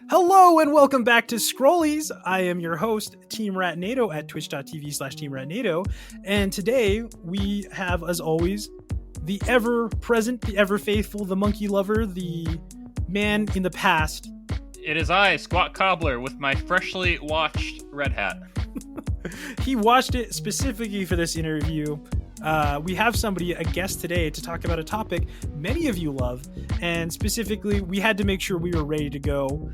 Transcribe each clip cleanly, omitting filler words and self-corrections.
Hello and welcome back to Scrollies. I am your host, Team Ratnado at twitch.tv/TeamRatnado. And today we have, as always, the ever-present, the ever-faithful, the monkey lover, the man in the past. It is I, Squat Cobbler, with my freshly washed red hat. He watched it specifically for this interview. We have somebody, a guest today, to talk about a topic many of you love, and specifically, we had to make sure we were ready to go.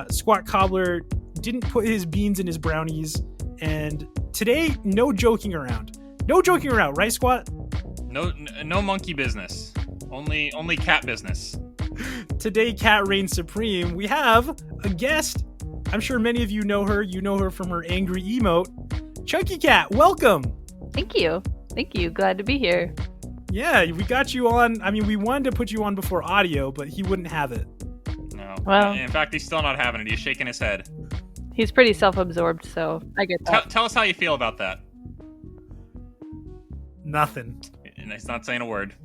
Squat Cobbler didn't put his beans in his brownies, and today, no joking around. No joking around, right, Squat? No monkey business. Only cat business. Today, Catt reigns supreme. We have a guest. I'm sure many of you know her. You know her from her angry emote. Chunkycatt, welcome. Thank you. Glad to be here. Yeah, we got you on. I mean, we wanted to put you on before audio, but he wouldn't have it. No. Well, in fact, he's still not having it. He's shaking his head. He's pretty self-absorbed, so I get that. Tell us how you feel about that. Nothing. And he's not saying a word.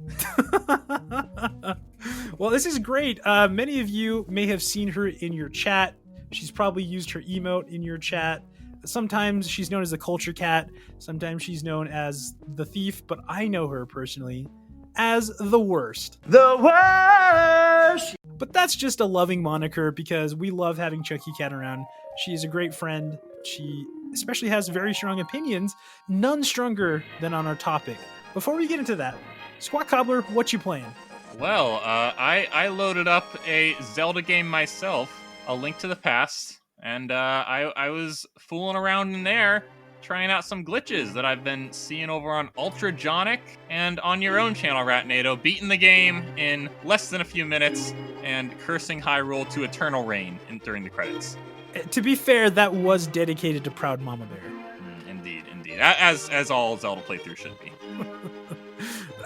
Well, this is great. Many of you may have seen her in your chat. She's probably used her emote in your chat. Sometimes she's known as the Culture Cat. Sometimes she's known as the Thief, but I know her personally as the Worst. The Worst! But that's just a loving moniker because we love having Chunkycatt around. She is a great friend. She especially has very strong opinions, none stronger than on our topic. Before we get into that, Squat Cobbler, what you playing? Well, I loaded up a Zelda game myself, A Link to the Past, and I was fooling around in there, trying out some glitches that I've been seeing over on Ultrajonic and on your own channel, Ratnado, beating the game in less than a few minutes and cursing Hyrule to eternal reign during the credits. To be fair, that was dedicated to Proud Mama Bear. Indeed. As all Zelda playthroughs should be.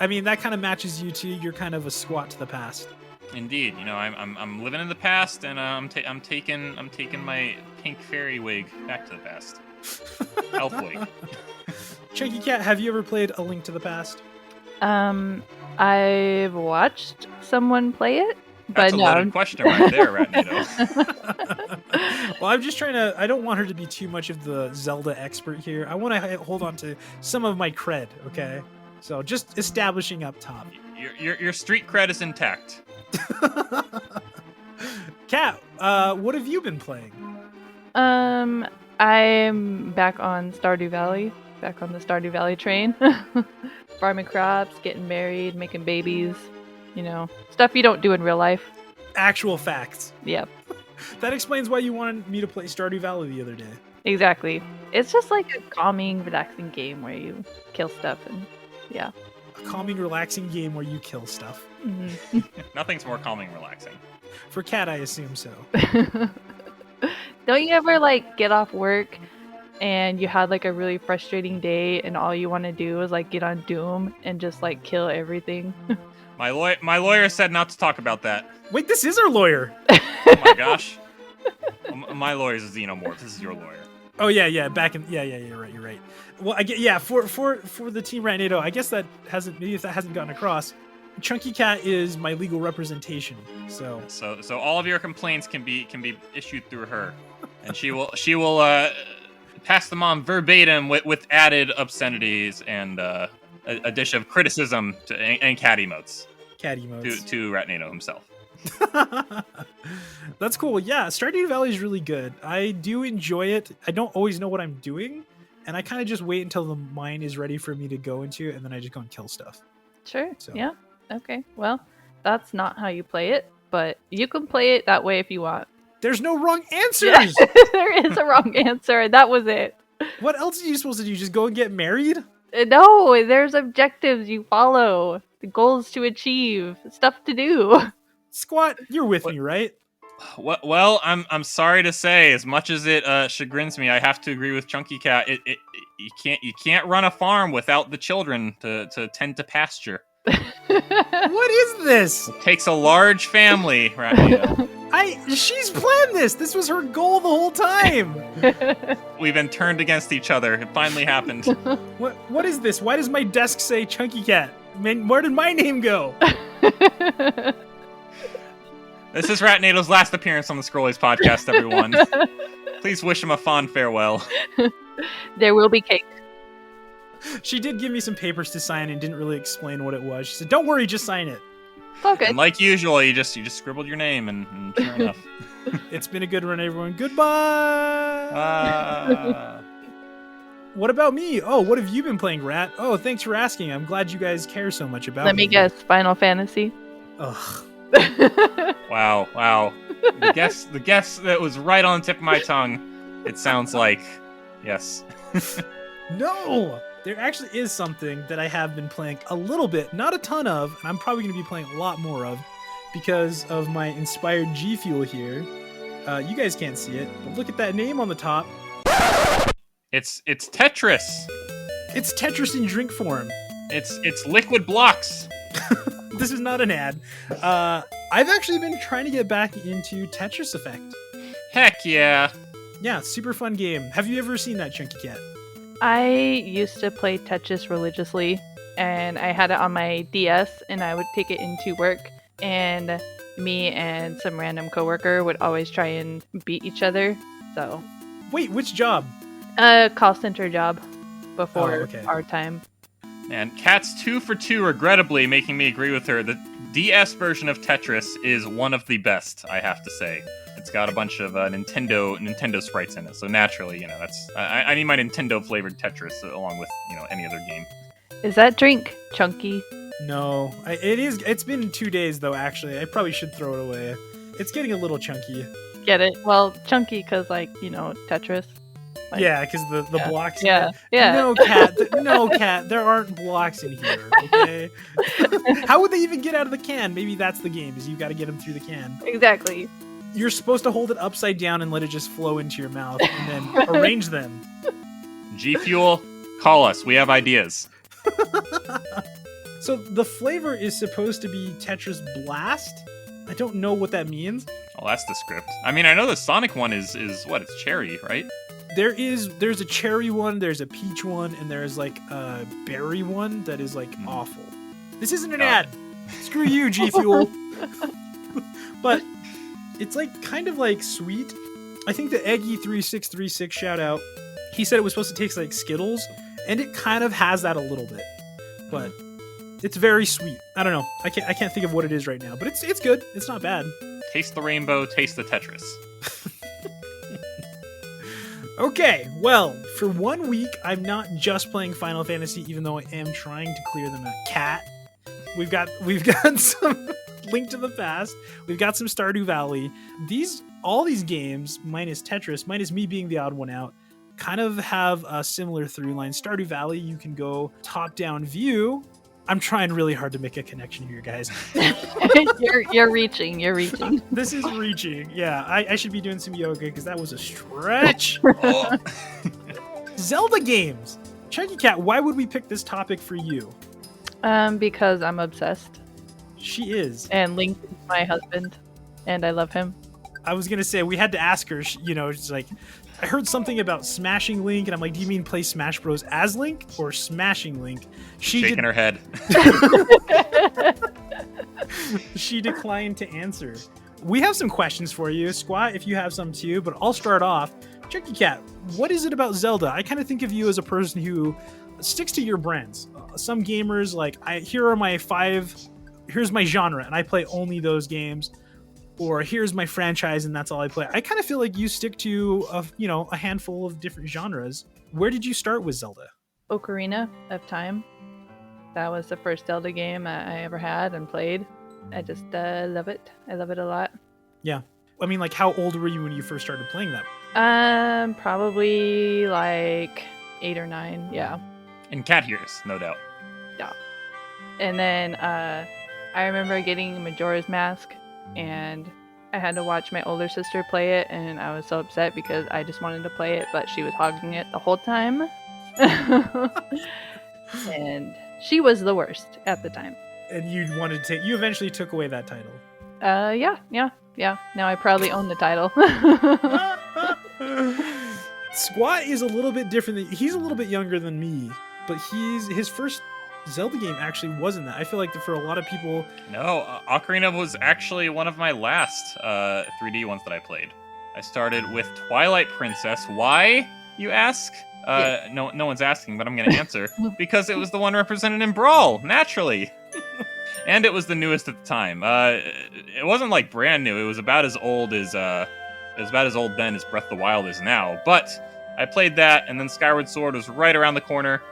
I mean, that kind of matches you too. You're kind of a squat to the past. Indeed, you know, I'm living in the past, and I'm taking my pink fairy wig back to the past. Elf wig. Chunkycatt, have you ever played A Link to the Past? I've watched someone play it, That's but a loaded question right there, Ratnado. Well, I'm just trying to. I don't want her to be too much of the Zelda expert here. I want to hold on to some of my cred. Okay, so just establishing up top. Your street cred is intact. Catt, what have you been playing? I'm back on Stardew Valley, back on the Stardew Valley train. Farming crops, getting married, making babies, you know, stuff you don't do in real life. Actual facts. Yep, That explains why you wanted me to play Stardew Valley the other day. exactly. It's just like a calming, relaxing game where you kill stuff and yeah. A calming, relaxing game where you kill stuff. Mhm. Nothing's more calming and relaxing. For Catt, I assume so. Don't you ever like get off work and you had like a really frustrating day and all you want to do is like get on Doom and just like kill everything? My lawyer said not to talk about that. Wait, this is our lawyer. Oh my gosh. My lawyer's a xenomorph. This is your lawyer. Oh yeah. Back in you're right. Well, I get for the Team Ratnado, I guess that hasn't gotten across. Chunkycatt is my legal representation. So all of your complaints can be issued through her, and she will pass them on verbatim with added obscenities and a dish of criticism and cat emotes. Cat emotes to Ratnado himself. That's cool. Yeah, Stardew Valley is really good. I do enjoy it. I don't always know what I'm doing, and I kind of just wait until the mine is ready for me to go into, and then I just go and kill stuff. Sure. So. Yeah. Okay. Well, that's not how you play it, but you can play it that way if you want. There's no wrong answers. There is a wrong answer, and that was it. What else are you supposed to do? Just go and get married? No, there's objectives you follow, the goals to achieve, stuff to do. Squat, you're with me, right? Well, I'm sorry to say, as much as it chagrins me, I have to agree with Chunkycatt. You can't run a farm without the children to tend to pasture. What is this? It takes a large family, right? She's planned this. This was her goal the whole time. We've been turned against each other. It finally happened. What is this? Why does my desk say Chunkycatt? Man, where did my name go? This is Ratnado's last appearance on the Scrollies podcast, everyone. Please wish him a fond farewell. There will be cake. She did give me some papers to sign and didn't really explain what it was. She said, "Don't worry, just sign it." Okay. And like usual, you just scribbled your name, and sure enough. It's been a good run, everyone. Goodbye. What about me? Oh, what have you been playing, Rat? Oh, thanks for asking. I'm glad you guys care so much about Let me guess. Final Fantasy. Ugh. Wow. The guess that was right on the tip of my tongue. It sounds like, yes. No! There actually is something that I have been playing a little bit, not a ton of, and I'm probably going to be playing a lot more of because of my inspired G Fuel here. You guys can't see it, but look at that name on the top. It's Tetris. It's Tetris in drink form. It's liquid blocks. This is not an ad. I've actually been trying to get back into Tetris Effect. Heck yeah. Yeah, super fun game. Have you ever seen that, Chunkycatt? I used to play Tetris religiously, and I had it on my DS, and I would take it into work, and me and some random coworker would always try and beat each other. So, Wait, which job? a call center job before okay. our time. And Catt's 2 for 2, regrettably making me agree with her. The DS version of Tetris is one of the best, I have to say. It's got a bunch of Nintendo sprites in it, so naturally, that's I need my Nintendo flavored Tetris along with any other game. Is that drink chunky? No, it is. It's been 2 days though. Actually, I probably should throw it away. It's getting a little chunky. Get it? Well, chunky because Tetris. Like, Yeah, because the blocks. Yeah. Yeah. No, Cat. There aren't blocks in here. Okay. How would they even get out of the can? Maybe that's the game. Is you got to get them through the can. Exactly. You're supposed to hold it upside down and let it just flow into your mouth, and then arrange them. G Fuel, call us. We have ideas. So the flavor is supposed to be Tetris Blast. I don't know what that means. Oh, that's the script. I mean, I know the Sonic one is what? It's cherry, right? There's a cherry one, there's a peach one, and there's like a berry one that is like awful. This isn't an ad. Screw you, G Fuel. But it's like kind of like sweet. I think the Eggy3636 shout out, he said it was supposed to taste like Skittles, and it kind of has that a little bit. But it's very sweet. I don't know. I can't think of what it is right now, but it's good. It's not bad. Taste the rainbow, taste the Tetris. Okay, well, for 1 week, I'm not just playing Final Fantasy, even though I am trying to clear them at Catt. We've got some Link to the Past. We've got some Stardew Valley. All these games, minus Tetris, minus me being the odd one out, kind of have a similar through line. Stardew Valley, you can go top-down view. I'm trying really hard to make a connection here, guys. You're reaching. This is reaching. Yeah, I should be doing some yoga because that was a stretch. Zelda games. Chunkycatt, why would we pick this topic for you? Because I'm obsessed. She is. And Link is my husband, and I love him. I was gonna say we had to ask her. She's like, I heard something about smashing Link, and I'm like, do you mean play Smash Bros as Link or smashing Link? Shaking her head. She declined to answer. We have some questions for you, Squat, if you have some too, but I'll start off. Chunkycatt, what is it about Zelda? I kind of think of you as a person who sticks to your brands. Some gamers here's my genre, and I play only those games. Or here's my franchise, and that's all I play. I kind of feel like you stick to a handful of different genres. Where did you start with Zelda? Ocarina of Time. That was the first Zelda game I ever had and played. I just love it. I love it a lot. Yeah. I mean, like, how old were you when you first started playing that? Probably like 8 or 9. Yeah. In cat ears, no doubt. Yeah. And then I remember getting Majora's Mask, and I had to watch my older sister play it, and I was so upset because I just wanted to play it, but she was hogging it the whole time. And she was the worst at the time. And you eventually took away that title. Yeah. Now I proudly own the title. Squat is a little bit different. He's a little bit younger than me, but his first Zelda game actually wasn't that. I feel like for a lot of people, No, Ocarina was actually one of my last 3D ones that I played. I started with Twilight Princess. Why, you ask? No one's asking, but I'm going to answer. Because it was the one represented in Brawl, naturally. And it was the newest at the time. It wasn't like brand new. It was about as old as then as Breath of the Wild is now. But I played that, and then Skyward Sword was right around the corner.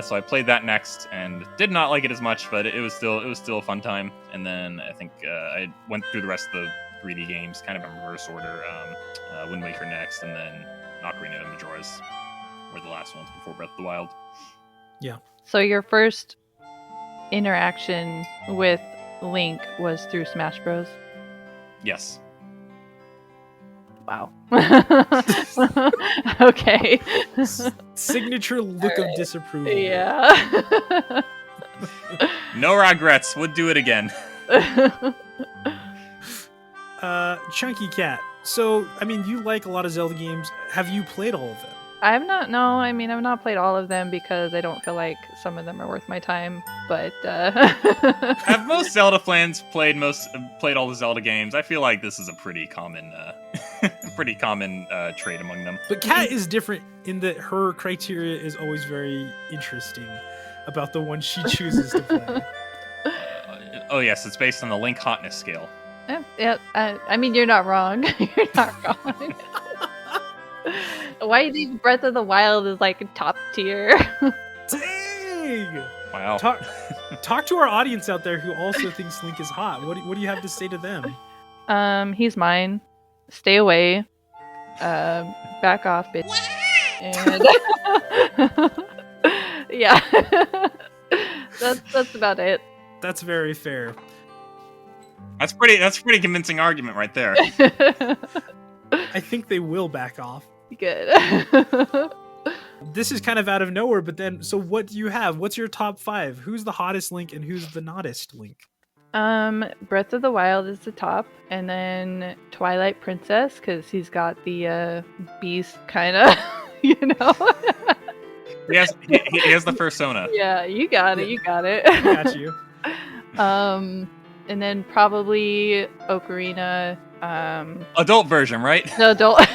So I played that next, and did not like it as much, but it was still a fun time. And then I think I went through the rest of the 3D games, kind of in reverse order. Wind Waker next, and then Ocarina and Majora's were the last ones before Breath of the Wild. yeah. So your first interaction with Link was through Smash Bros. Yes. Wow. Okay. Signature look of disapproval. Yeah. No regrets. Would do it again. Chunkycatt. So, I mean, you like a lot of Zelda games. Have you played all of them? I've not played all of them because I don't feel like some of them are worth my time, but Have most Zelda fans played all the Zelda games? I feel like this is a pretty common trait among them. But Kat is different in that her criteria is always very interesting about the one she chooses to play. Oh yes, it's based on the Link hotness scale. yeah, I mean, you're not wrong. You're not wrong. Why do you think Breath of the Wild is like top tier? Dang! Wow. Talk to our audience out there who also thinks Link is hot. What do you have to say to them? He's mine. Stay away. Back off, bitch. And yeah, that's about it. That's very fair. That's pretty convincing argument right there. I think they will back off. Good. This is kind of out of nowhere, but then, so what do you have? What's your top 5? Who's the hottest Link and who's the nottest Link? Breath of the Wild is the top, and then Twilight Princess, because he's got the beast kind of, you know. He has the persona. Yeah, you got it. You got it. I got you. And then probably Ocarina. Adult version, right? No, adult.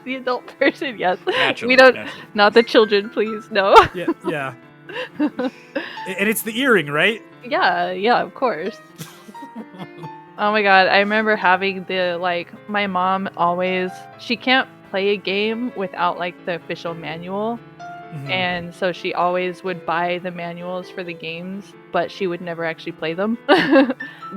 The adult version, yes. Naturally, We don't. naturally. Not the children, please. No. Yeah. And it's the earring, right? Yeah, of course. Oh my god, I remember having my mom always, she can't play a game without the official manual. Mhm. And so she always would buy the manuals for the games, but she would never actually play them.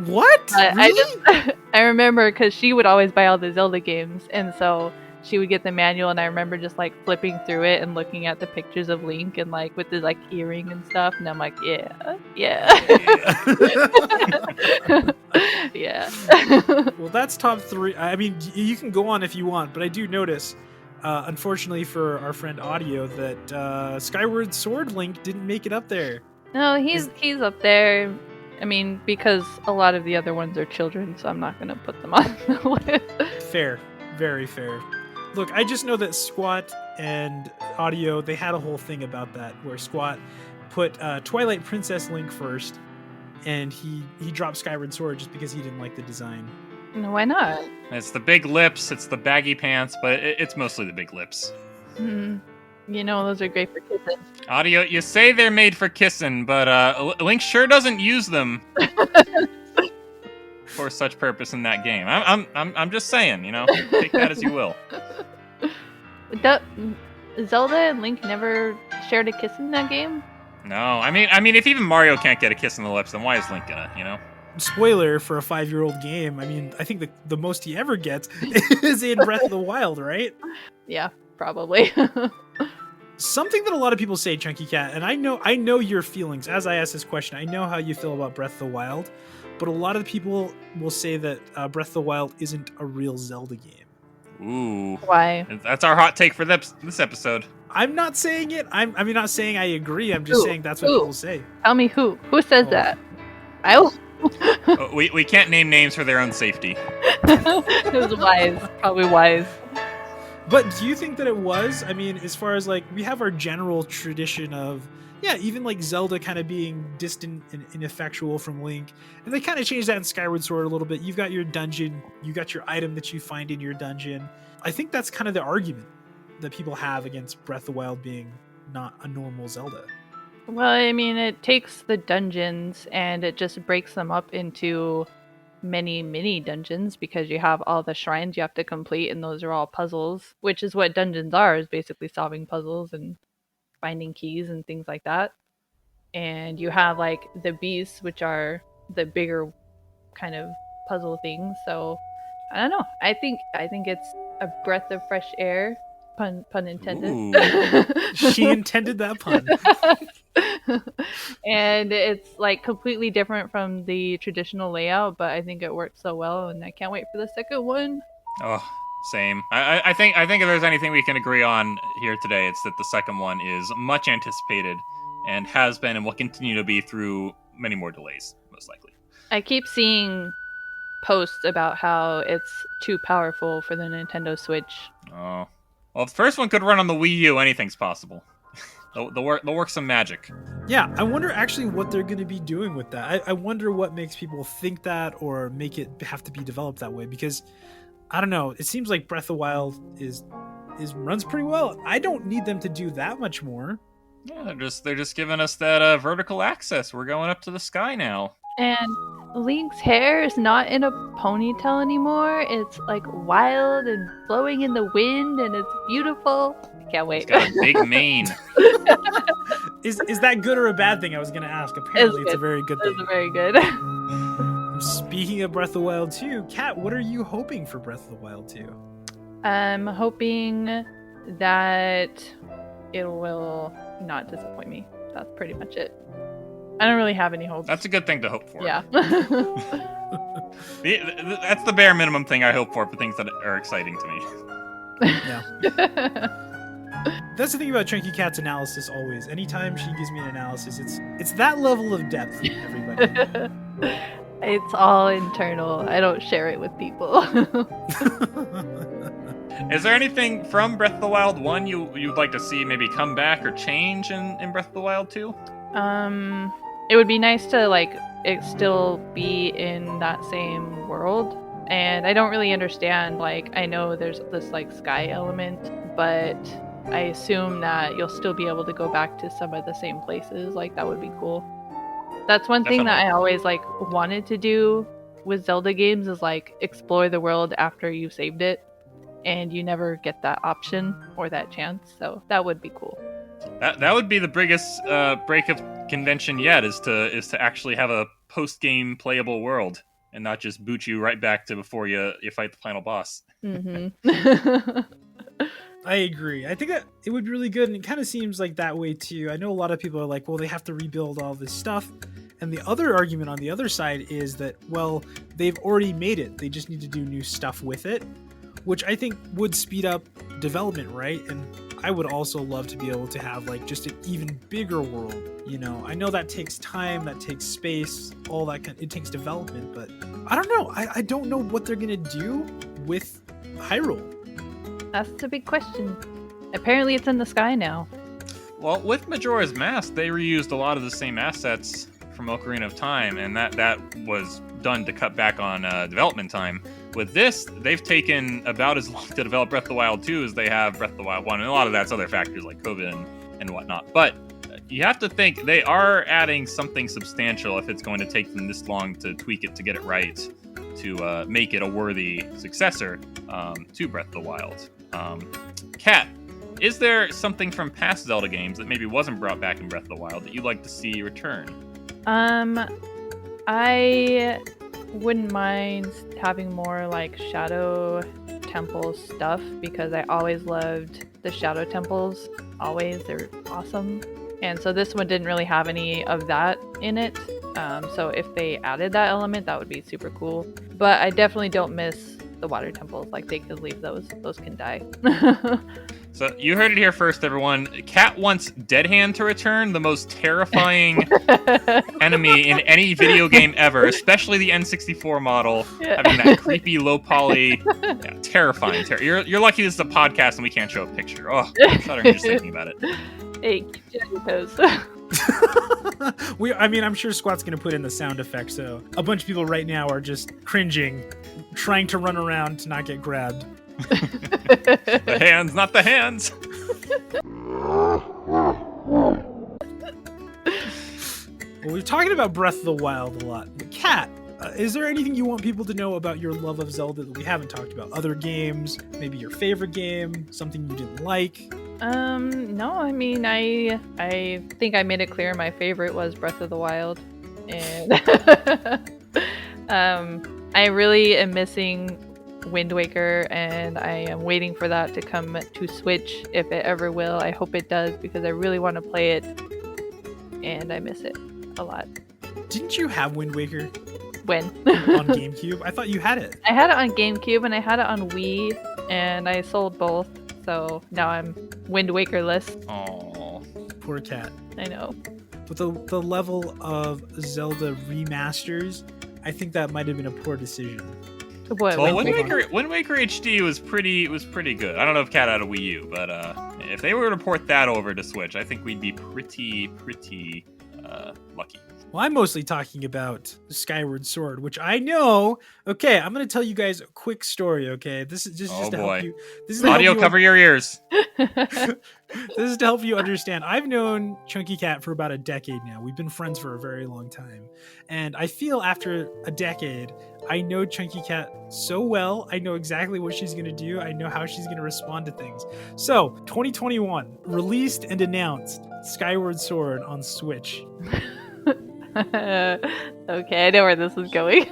What? Really? I remember because she would always buy all the Zelda games, and so she would get the manual, and I remember just flipping through it and looking at the pictures of Link and with his earring and stuff, and I'm like, yeah. Yeah. Well, that's top 3. I mean, you can go on if you want, but I do notice, unfortunately for our friend Audio, that Skyward Sword Link didn't make it up there. No, he's up there. I mean, because a lot of the other ones are children, so I'm not gonna put them on the list. Fair. Very fair. Look, I just know that Squat and Audio, they had a whole thing about that, where Squat put Twilight Princess Link first, and he dropped Skyward Sword just because he didn't like the design. No, why not? It's the big lips, it's the baggy pants, but it's mostly the big lips. You know, those are great for kissing. Audio, you say they're made for kissing, but Link sure doesn't use them for such purpose in that game. I'm just saying, take that as you will. Zelda and Link never shared a kiss in that game? No, I mean, if even Mario can't get a kiss on the lips, then why is Link gonna, Spoiler for a 5-year-old game. I mean, I think the most he ever gets is in Breath of the Wild, right? Yeah, probably. Something that a lot of people say, Chunkycatt, and I know your feelings as I ask this question. I know how you feel about Breath of the Wild, but a lot of people will say that Breath of the Wild isn't a real Zelda game. Ooh. Why? That's our hot take for this episode. I'm not saying it. I'm not saying I agree. I'm just saying that's what people say. Tell me who. Who says that? We can't name names for their own safety. It was wise. Probably wise. But do you think that it was? I mean, as far as like we have our general tradition of even like Zelda kind of being distant and ineffectual from Link, and they kind of changed that in Skyward Sword a little bit. You've got your dungeon, you got your item that you find in your dungeon. I think that's kind of the argument that people have against Breath of the Wild being not a normal Zelda. Well, I mean, it takes the dungeons and it just breaks them up into many mini dungeons because you have all the shrines you have to complete, and those are all puzzles, which is what dungeons are, is basically solving puzzles and finding keys and things like that. And you have like the beasts, which are the bigger kind of puzzle things. So I don't know, I think it's a breath of fresh air, pun intended. She intended that pun. And it's like completely different from the traditional layout, but I think it works so well, and I can't wait for the second one. Oh, same. I think if there's anything we can agree on here today, it's that the second one is much anticipated and has been and will continue to be through many more delays, most likely. I keep seeing posts about how it's too powerful for the Nintendo Switch. Oh. Well, if the first one could run on the Wii U, anything's possible. They'll work some magic. Yeah, I wonder actually what they're going to be doing with that. I wonder what makes people think that or make it have to be developed that way, because I don't know. It seems like Breath of the Wild runs pretty well. I don't need them to do that much more. Yeah, they're just giving us that vertical access. We're going up to the sky now. And Link's hair is not in a ponytail anymore. It's like wild and blowing in the wind, and it's beautiful. I can't wait. He's got a big mane. Is that good or a bad thing? I was going to ask. Apparently, it's a very good thing. It's very good. Speaking of Breath of the Wild 2, Kat, what are you hoping for Breath of the Wild 2? I'm hoping that it will not disappoint me. That's pretty much it. I don't really have any hopes. That's a good thing to hope for. Yeah. That's the bare minimum thing I hope for things that are exciting to me. Yeah. That's the thing about Chunkycatt's analysis always. Anytime she gives me an analysis, it's that level of depth, everybody. It's all internal. I don't share it with people. Is there anything from Breath of the Wild 1 you'd like to see maybe come back or change in Breath of the Wild 2? It would be nice to like it still be in that same world. And I don't really understand, like, I know there's this like sky element, but I assume that you'll still be able to go back to some of the same places. Like, that would be cool. That's one thing that I always like wanted to do with Zelda games, is like explore the world after you saved it, and you never get that option or that chance. So that would be cool. That would be the biggest break of convention yet, is to actually have a post-game playable world and not just boot you right back to before you fight the final boss. Mm-hmm. I agree. I think that it would be really good, and it kind of seems like that way too. I know a lot of people are like, well, they have to rebuild all this stuff. And the other argument on the other side is that, well, they've already made it. They just need to do new stuff with it, which I think would speed up development, right? And I would also love to be able to have like just an even bigger world. You know, I know that takes time, that takes space, all that it takes development, but I don't know. I don't know what they're gonna do with Hyrule. That's the big question. Apparently it's in the sky now. Well, with Majora's Mask, they reused a lot of the same assets from Ocarina of Time, and that was done to cut back on development time. With this, they've taken about as long to develop Breath of the Wild 2 as they have Breath of the Wild 1, and a lot of that's other factors like COVID and whatnot. But you have to think they are adding something substantial if it's going to take them this long to tweak it to get it right, to make it a worthy successor to Breath of the Wild. Catt, is there something from past Zelda games that maybe wasn't brought back in Breath of the Wild that you'd like to see return? I wouldn't mind having more like Shadow Temple stuff, because I always loved the Shadow Temples. Always, they're awesome. And so this one didn't really have any of that in it. So if they added that element, that would be super cool. But I definitely don't miss the water temples. Like, they could leave those. Those can die. So you heard it here first, everyone. Catt wants Dead Hand to return, the most terrifying enemy in any video game ever, especially the N64 model, having that creepy low poly, terrifying. You're lucky this is a podcast and we can't show a picture. Oh, I'm shuddering just thinking about it. Hey, keep your toes. I'm sure Squat's gonna put in the sound effect, so a bunch of people right now are just cringing, trying to run around to not get grabbed. The hands, not the hands. Well, we're talking about Breath of the Wild a lot. Catt, is there anything you want people to know about your love of Zelda that we haven't talked about? Other games, maybe your favorite game, something you didn't like? No, I mean, I think I made it clear my favorite was Breath of the Wild, and I really am missing Wind Waker, and I am waiting for that to come to Switch if it ever will. I hope it does because I really want to play it, and I miss it a lot. Didn't you have Wind Waker When? on GameCube? I thought you had it. I had it on GameCube and I had it on Wii, and I sold both, so now I'm Wind Waker-less. Oh, Poor Catt. I know. With the level of Zelda remasters, I think that might have been a poor decision. What? well, Wind Waker? Wind Waker HD was pretty good. I don't know if Catt had a Wii U, but if they were to port that over to Switch, I think we'd be pretty lucky. Well, I'm mostly talking about Skyward Sword, which I know. Okay, I'm going to tell you guys a quick story, okay? This is just to help you. This is to Audio, help you cover your ears. This is to help you understand. I've known Chunkycatt for about a decade now. We've been friends for a very long time. And I feel after a decade, I know Chunkycatt so well. I know exactly what she's going to do. I know how she's going to respond to things. So, 2021, released and announced Skyward Sword on Switch. Okay, I know where this is going.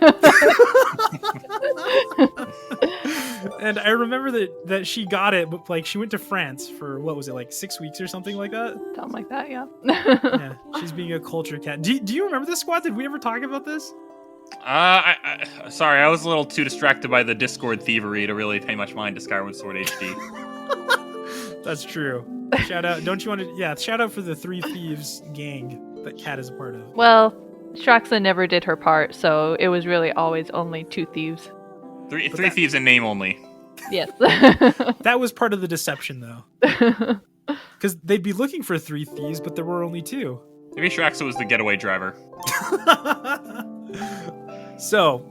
And I remember that she got it, but like she went to France for what was it, like 6 weeks or something like that? Something like that, yeah. Yeah, she's being a culture cat. Do you remember this, Squad? Did we ever talk about this? Sorry, I was a little too distracted by the Discord thievery to really pay much mind to Skyward Sword HD. That's true. Shout out! Don't you want to? Yeah, shout out for the Three Thieves gang that Catt is a part of. Well, Shraxa never did her part, so it was really always only two thieves. Three thieves in name only. Yes. That was part of the deception, though. Because they'd be looking for three thieves, but there were only two. Maybe Shraxa was the getaway driver. So,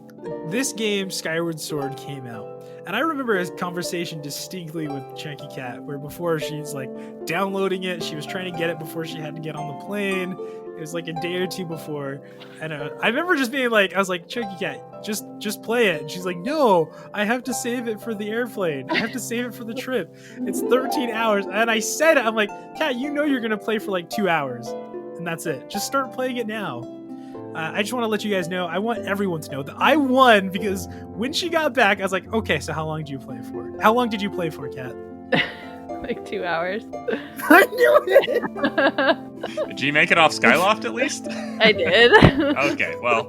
this game, Skyward Sword, came out. And I remember a conversation distinctly with Chunkycatt, where before she's like downloading it, she was trying to get it before she had to get on the plane. It was like a day or two before. And I remember just being like, I was like, Chunkycatt, just play it. And she's like, no, I have to save it for the airplane. I have to save it for the trip. It's 13 hours. And I said it, I'm like, Catt, you know you're going to play for like 2 hours. And that's it. Just start playing it now. I just want to let you guys know, I want everyone to know that I won because when she got back, I was like, okay, so how long did you play for? How long did you play for, Catt? Like 2 hours. I knew it! Did you make it off Skyloft at least? I did. Okay, well,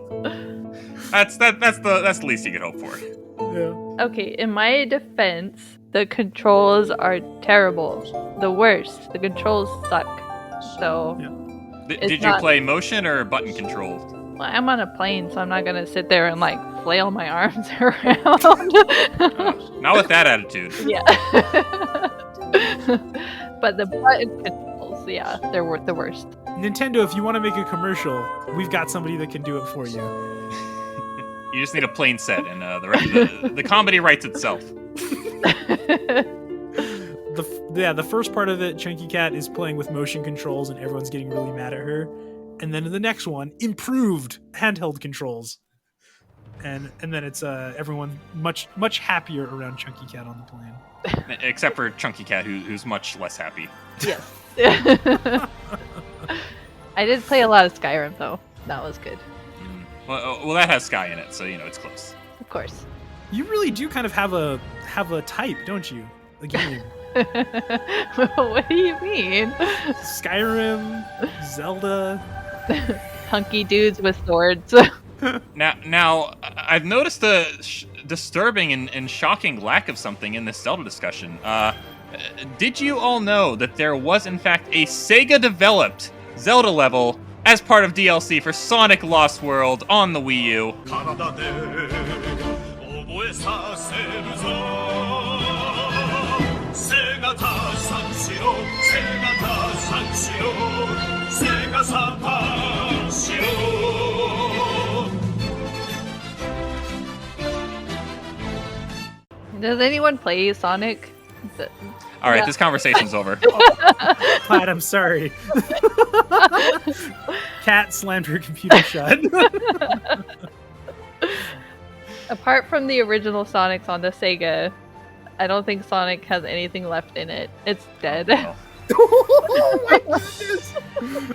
that's the least you could hope for. Yeah. Okay, in my defense, the controls are terrible. The worst. The controls suck. So... Yeah. It's Did you not- play motion or button controlled? Well, I'm on a plane, so I'm not gonna sit there and like flail my arms around. Not with that attitude. Yeah. But the button controls, yeah, they're the worst. Nintendo, if you want to make a commercial, we've got somebody that can do it for you. You just need a plain set, and the comedy writes itself. The first part of it, Chunkycatt is playing with motion controls and everyone's getting really mad at her. And then in the next one, improved handheld controls. And then it's everyone much happier around Chunkycatt on the plane. Except for Chunkycatt, who's much less happy. Yes. I did play a lot of Skyrim though. That was good. Well, that has Sky in it, so it's close. Of course. You really do kind of have a type, don't you? A game. What do you mean? Skyrim, Zelda. Hunky dudes with swords. Now, I've noticed a disturbing and shocking lack of something in this Zelda discussion. Did you all know that there was, in fact, a Sega-developed Zelda level as part of DLC for Sonic Lost World on the Wii U? 体で覚えさせるぞ背がたさんしろ背がたさんしろ背がさんしろ Does anyone play Sonic? All right, this conversation's over. Pat, I'm sorry. Cat slammed her computer shut. Apart from the original Sonics on the Sega, I don't think Sonic has anything left in it. It's dead. Oh my goodness!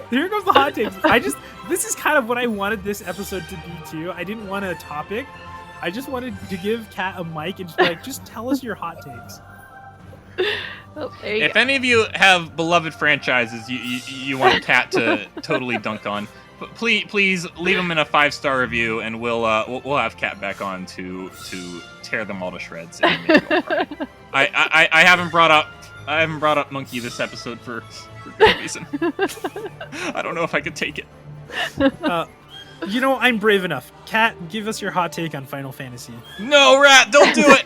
Here goes the hot takes. This is kind of what I wanted this episode to be too. I didn't want a topic. I just wanted to give Kat a mic and just be like, just tell us your hot takes. Oh, there you If go. any of you have beloved franchises you want Cat to totally dunk on, please leave them in a 5-star review, and we'll have Cat back on to tear them all to shreds. And make you all cry. I haven't brought up Monkey this episode for good reason. I don't know if I could take it. I'm brave enough. Kat, give us your hot take on Final Fantasy. No, Rat, don't do it.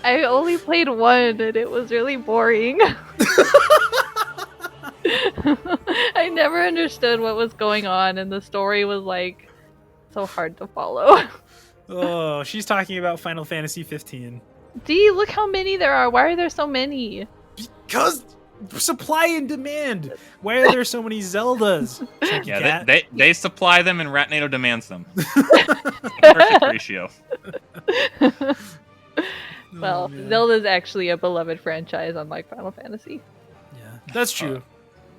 I only played one and it was really boring. I never understood what was going on and the story was like so hard to follow. Oh, she's talking about Final Fantasy 15. Dee, look how many there are. Why are there so many? Because supply and demand. Why are there so many Zeldas? Yeah, they supply them and Ratnado demands them. Perfect ratio. Well, man. Zelda's actually a beloved franchise, unlike Final Fantasy. Yeah, that's true.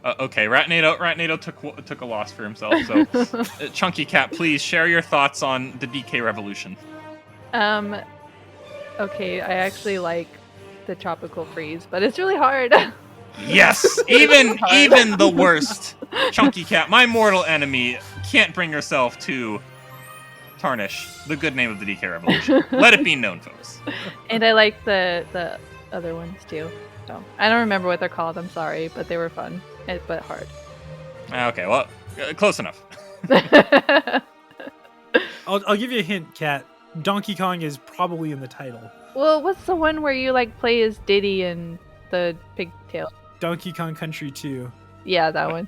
Okay, Ratnado took a loss for himself. So, Chunkycatt, please share your thoughts on the DK Revolution. Okay, I actually like the tropical freeze, but it's really hard. Yes, even the worst, Chunkycatt, my mortal enemy, can't bring herself to tarnish the good name of the DK Revolution. Let it be known, folks. And I like the other ones too. So I don't remember what they're called. I'm sorry, but they were fun, but hard. Okay, well, close enough. I'll give you a hint, Kat. Donkey Kong is probably in the title. Well, what's the one where you like play as Diddy and the pigtail? Donkey Kong Country 2. Yeah, that one.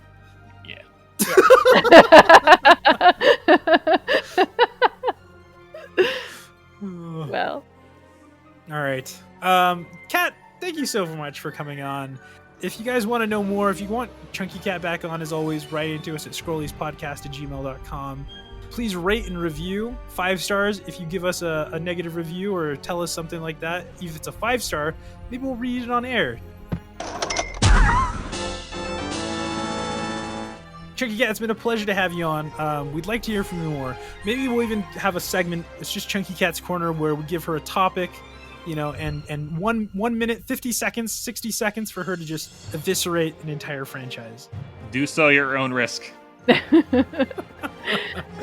Yeah. Well, All right. Kat, thank you so much for coming on. If you guys want to know more, if you want Chunkycatt back on, as always, write into us at scrolliespodcast@gmail.com. Please rate and review 5 stars. If you give us a negative review or tell us something like that, if it's a 5-star, maybe we'll read it on air. Chunkycatt, it's been a pleasure to have you on. We'd like to hear from you more. Maybe we'll even have a segment. It's just Chunkycatt's Corner, where we give her a topic, and 1 minute, 50 seconds, 60 seconds for her to just eviscerate an entire franchise. Do so at your own risk. bring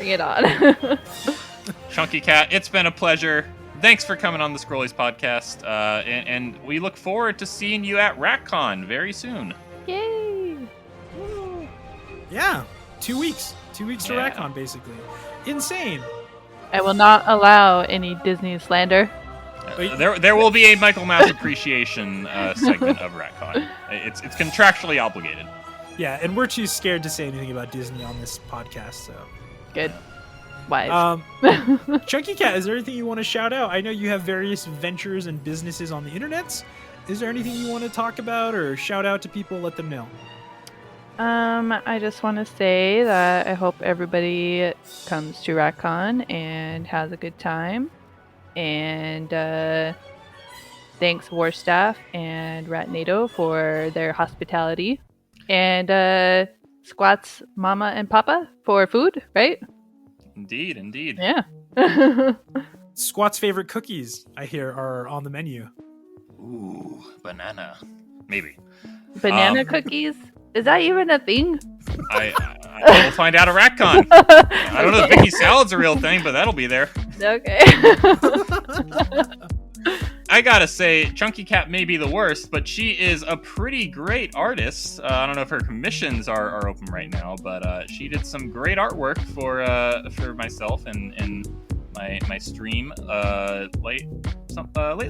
it on. Chunkycatt, it's been a pleasure. Thanks for coming on the Scrollies podcast, and we look forward to seeing you at RatCon very soon. Yay! Yeah, 2 weeks. 2 weeks to Yeah. RatCon, basically. Insane. I will not allow any Disney slander. There will be a Michael Mouse appreciation segment of RatCon. It's contractually obligated. Yeah, and we're too scared to say anything about Disney on this podcast, so. Good. Wise. Chunkycatt, is there anything you want to shout out? I know you have various ventures and businesses on the internets. Is there anything you want to talk about or shout out to people? Let them know. I just want to say that I hope everybody comes to RatCon and has a good time. And thanks War Staff and Ratnado for their hospitality. And Squat's Mama and Papa for food, right? Indeed. Yeah. Squat's favorite cookies, I hear, are on the menu. Ooh, banana. Maybe. Banana cookies? Is that even a thing? I will find out at RatCon. I don't know if Vicky Salad's a real thing, but that'll be there. Okay. I gotta say, Chunkycatt may be the worst, but she is a pretty great artist. I don't know if her commissions are open right now, but she did some great artwork for myself and my stream late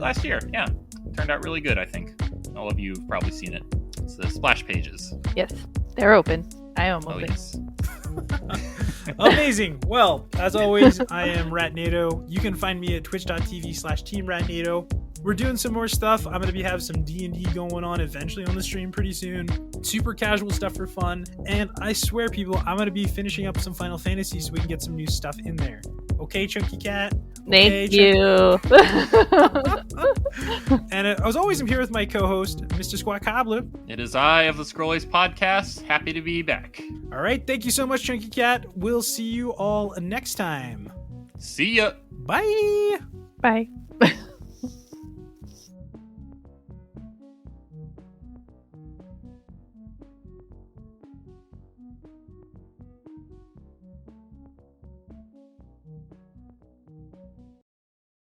last year. Yeah, turned out really good. I think all of you have probably seen it. It's the splash pages. Yes, they're open. I am Oh open. yes. Amazing. Well, as always, I am Ratnado. You can find me at twitch.tv/teamratnado. We're doing some more stuff. I'm going to have some D&D going on eventually on the stream pretty soon. Super casual stuff for fun. And I swear, people, I'm going to be finishing up some Final Fantasy so we can get some new stuff in there. Okay, Chunkycatt? Okay, Thank you. And as always, I'm here with my co-host, Mr. Squat Cobbler. It is I of the Scrollies podcast. Happy to be back. All right, thank you so much, Chunkycatt. We'll see you all next time. See ya. Bye! Bye.